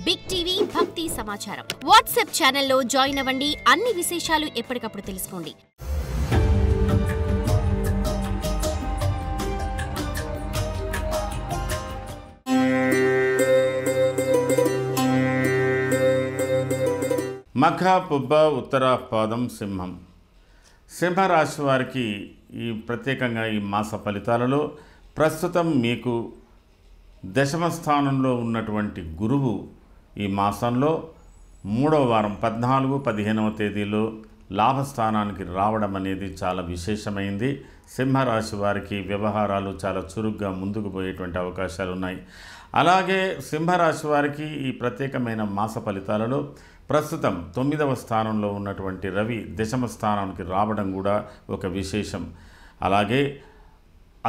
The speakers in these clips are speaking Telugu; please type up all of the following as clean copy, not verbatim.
బిగ్ టీవీ భక్తి సమాచారం వాట్సాప్ ఛానల్లో జాయిన్ అవ్వండి. అన్ని విశేషాలు ఎప్పటికప్పుడు తెలుసుకోండి. మఖ పుబ్బ ఉత్తర పాదం సింహం. సింహరాశి వారికి ఈ ప్రత్యేకంగా ఈ మాస ఫలితాలలో ప్రస్తుతం మీకు దశమ స్థానంలో ఉన్నటువంటి గురువు ఈ మాసంలో 3వ వారం 14-15వ తేదీలో లాభస్థానానికి రావడం అనేది చాలా విశేషమైంది. సింహరాశి వారికి వ్యవహారాలు చాలా చురుగ్గా ముందుకు పోయేటువంటి అవకాశాలు ఉన్నాయి. అలాగే సింహరాశి వారికి ఈ ప్రత్యేకమైన మాస ఫలితాలలో ప్రస్తుతం 9వ స్థానంలో ఉన్నటువంటి రవి దశమ స్థానానికి రావడం కూడా ఒక విశేషం. అలాగే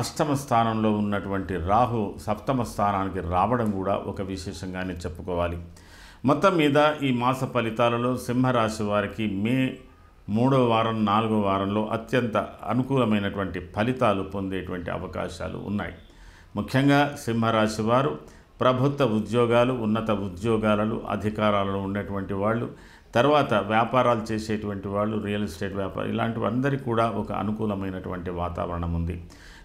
అష్టమ స్థానంలో ఉన్నటువంటి రాహు సప్తమ స్థానానికి రావడం కూడా ఒక విశేషంగానే చెప్పుకోవాలి. మొత్తం మీద ఈ మాస ఫలితాలలో సింహరాశి వారికి మే 3వ వారం 4వ వారంలో అత్యంత అనుకూలమైనటువంటి ఫలితాలు పొందేటువంటి అవకాశాలు ఉన్నాయి. ముఖ్యంగా సింహరాశి వారు ప్రభుత్వ ఉద్యోగాలు, ఉన్నత ఉద్యోగాలలో అధికారాలలో ఉన్నటువంటి వాళ్ళు, తర్వాత వ్యాపారాలు చేసేటువంటి వాళ్ళు, రియల్ ఎస్టేట్ వ్యాపారం, ఇలాంటివందరికీ కూడా ఒక అనుకూలమైనటువంటి వాతావరణం ఉంది.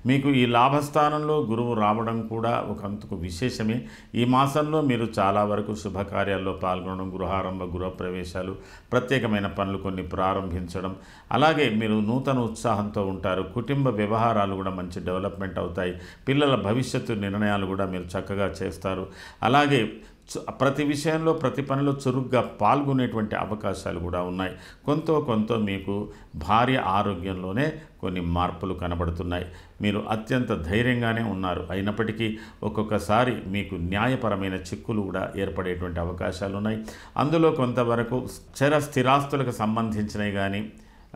మీకు ఈ లాభస్థానంలో గురువు రావడం కూడా ఒక అంతకు విశేషమే. ఈ మాసంలో మీరు చాలా వరకు శుభకార్యాల్లో పాల్గొనడం, గృహారంభ గృహప్రవేశాలు, ప్రత్యేకమైన పనులు కొన్ని ప్రారంభించడం, అలాగే మీరు నూతన ఉత్సాహంతో ఉంటారు. కుటుంబ వ్యవహారాలు కూడా మంచి డెవలప్మెంట్ అవుతాయి. పిల్లల భవిష్యత్తు నిర్ణయాలు కూడా మీరు చక్కగా చేస్తారు. అలాగే ప్రతి విషయంలో ప్రతి పనిలో చురుగ్గా పాల్గొనేటువంటి అవకాశాలు కూడా ఉన్నాయి. కొంత మీకు భార్య ఆరోగ్యంలోనే కొన్ని మార్పులు కనబడుతున్నాయి. మీరు అత్యంత ధైర్యంగానే ఉన్నారు. అయినప్పటికీ ఒక్కొక్కసారి మీకు న్యాయపరమైన చిక్కులు కూడా ఏర్పడేటువంటి అవకాశాలు ఉన్నాయి. అందులో కొంతవరకు స్థిరాస్తులకు సంబంధించినవి కానీ,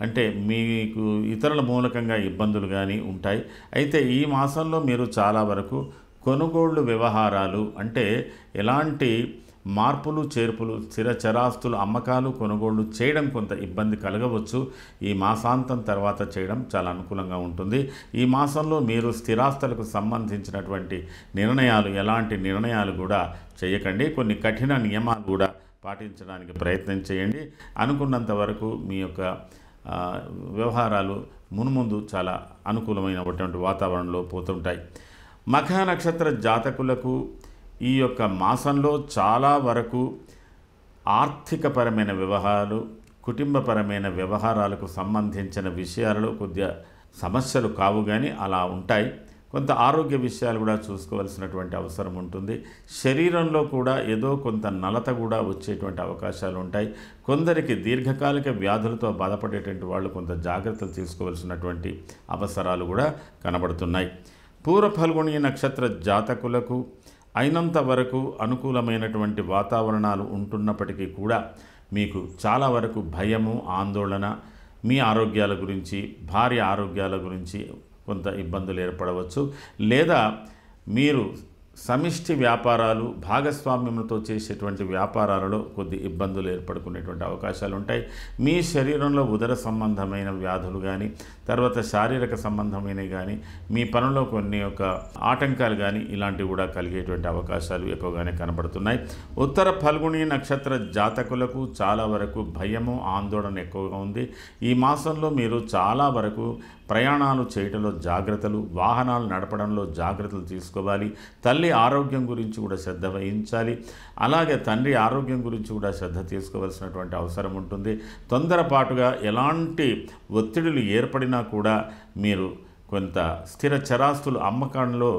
అంటే మీకు ఇతరుల మూలకంగా ఇబ్బందులు కానీ ఉంటాయి. అయితే ఈ మాసంలో మీరు చాలా వరకు కొనుగోళ్లు వ్యవహారాలు, అంటే ఎలాంటి మార్పులు చేర్పులు, చరాస్తులు అమ్మకాలు కొనుగోళ్లు చేయడం కొంత ఇబ్బంది కలగవచ్చు. ఈ మాసాంతం తర్వాత చేయడం చాలా అనుకూలంగా ఉంటుంది. ఈ మాసంలో మీరు స్థిరాస్తులకు సంబంధించినటువంటి నిర్ణయాలు, ఎలాంటి నిర్ణయాలు కూడా చేయకండి. కొన్ని కఠిన నియమాలు కూడా పాటించడానికి ప్రయత్నం చేయండి. అనుకున్నంత వరకు మీ యొక్క వ్యవహారాలు మున్ముందు చాలా అనుకూలమైనటువంటి వాతావరణంలో పోతుంటాయి. మఖ నక్షత్ర జాతకులకు ఈ యొక్క మాసంలో చాలా వరకు ఆర్థికపరమైన వ్యవహారాలు, కుటుంబపరమైన వ్యవహారాలకు సంబంధించిన విషయాలలో కొద్దిగా సమస్యలు కావు కానీ అలా ఉంటాయి. కొంత ఆరోగ్య విషయాలు కూడా చూసుకోవాల్సినటువంటి అవసరం ఉంటుంది. శరీరంలో కూడా ఏదో కొంత నలత కూడా వచ్చేటువంటి అవకాశాలు ఉంటాయి. కొందరికి దీర్ఘకాలిక వ్యాధులతో బాధపడేటువంటి వాళ్ళు కొంత జాగ్రత్తలు తీసుకోవాల్సినటువంటి అవసరాలు కూడా కనబడుతున్నాయి. పూర్వ ఫల్గుణి నక్షత్ర జాతకులకు అయినంత వరకు అనుకూలమైనటువంటి వాతావరణాలు ఉంటున్నప్పటికీ కూడా మీకు చాలా వరకు భయము, ఆందోళన, మీ ఆరోగ్యాల గురించి, భార్య ఆరోగ్యాల గురించి కొంత ఇబ్బందులు ఏర్పడవచ్చు. లేదా మీరు సమిష్టి వ్యాపారాలు, భాగస్వామ్యంతో చేసేటువంటి వ్యాపారాలలో కొద్ది ఇబ్బందులు ఏర్పడుకునేటువంటి అవకాశాలు ఉంటాయి. మీ శరీరంలో ఉదర సంబంధమైన వ్యాధులు కానీ, తర్వాత శారీరక సంబంధమైనవి కానీ, మీ పనిలో కొన్ని ఒక ఆటంకాలు కానీ ఇలాంటివి కూడా కలిగేటువంటి అవకాశాలు ఎక్కువగానే కనబడుతున్నాయి. ఉత్తర ఫల్గుణి నక్షత్ర జాతకులకు చాలా వరకు భయము, ఆందోళన ఎక్కువగా ఉంది. ఈ మాసంలో మీరు చాలా వరకు ప్రయాణాలు చేయడంలో జాగ్రత్తలు, వాహనాలు నడపడంలో జాగ్రత్తలు తీసుకోవాలి. తల్లి ఆరోగ్యం గురించి కూడా శ్రద్ధ వహించాలి. అలాగే తండ్రి ఆరోగ్యం గురించి కూడా శ్రద్ధ తీసుకోవాల్సినటువంటి అవసరం ఉంటుంది. తొందరపాటుగా ఎలాంటి ఒత్తిడులు ఏర్పడినా కూడా మీరు కొంత స్థిర చరాస్తులు అమ్మకంలో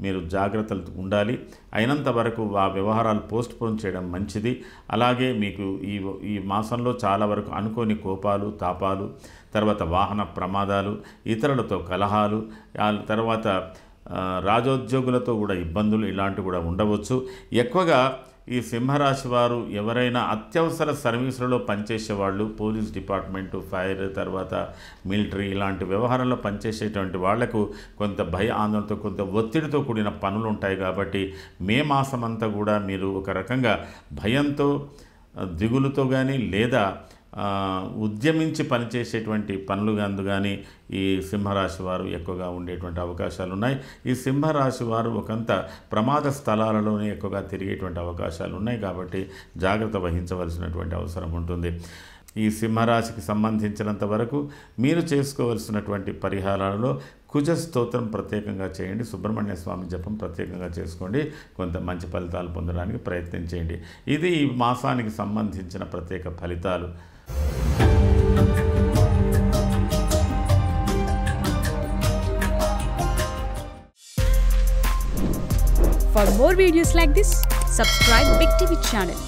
మీరు జాగ్రత్తలు ఉండాలి. అయినంత వరకు ఆ వ్యవహారాలు పోస్ట్పోన్ చేయడం మంచిది. అలాగే మీకు ఈ మాసంలో చాలా వరకు అనుకోని కోపాలు, తాపాలు, తర్వాత వాహన ప్రమాదాలు, ఇతరులతో కలహాలు, తర్వాత రాజోద్యోగులతో కూడా ఇబ్బందులు ఇలాంటివి కూడా ఉండవచ్చు. ఎక్కువగా ఈ సింహరాశి వారు ఎవరైనా అత్యవసర సర్వీసులలో పనిచేసేవాళ్ళు, పోలీస్ డిపార్ట్మెంటు, ఫైర్, తర్వాత మిలిటరీ ఇలాంటి వ్యవహారంలో పనిచేసేటువంటి వాళ్లకు కొంత భయ ఆందోళనతో, కొంత ఒత్తిడితో కూడిన పనులు ఉంటాయి. కాబట్టి మే మాసం అంతా కూడా మీరు ఒక రకంగా భయంతో, దిగులుతో కానీ, లేదా ఉద్యమించి పనిచేసేటువంటి పనులు కానీ ఈ సింహరాశి వారు ఎక్కువగా ఉండేటువంటి అవకాశాలు ఉన్నాయి. ఈ సింహరాశి వారు ఒకంత ప్రమాద స్థలాలలోనే ఎక్కువగా తిరిగేటువంటి అవకాశాలు ఉన్నాయి కాబట్టి జాగ్రత్త వహించవలసినటువంటి అవసరం ఉంటుంది. ఈ సింహరాశికి సంబంధించినంత వరకు మీరు చేసుకోవలసినటువంటి పరిహారాలలో కుజ స్తోత్రం ప్రత్యేకంగా చేయండి, సుబ్రహ్మణ్య స్వామి జపం ప్రత్యేకంగా చేసుకోండి, కొంత మంచి ఫలితాలు పొందడానికి ప్రయత్నం చేయండి. ఇది ఈ మాసానికి సంబంధించిన ప్రత్యేక ఫలితాలు. For more videos like this, subscribe Big TV channel.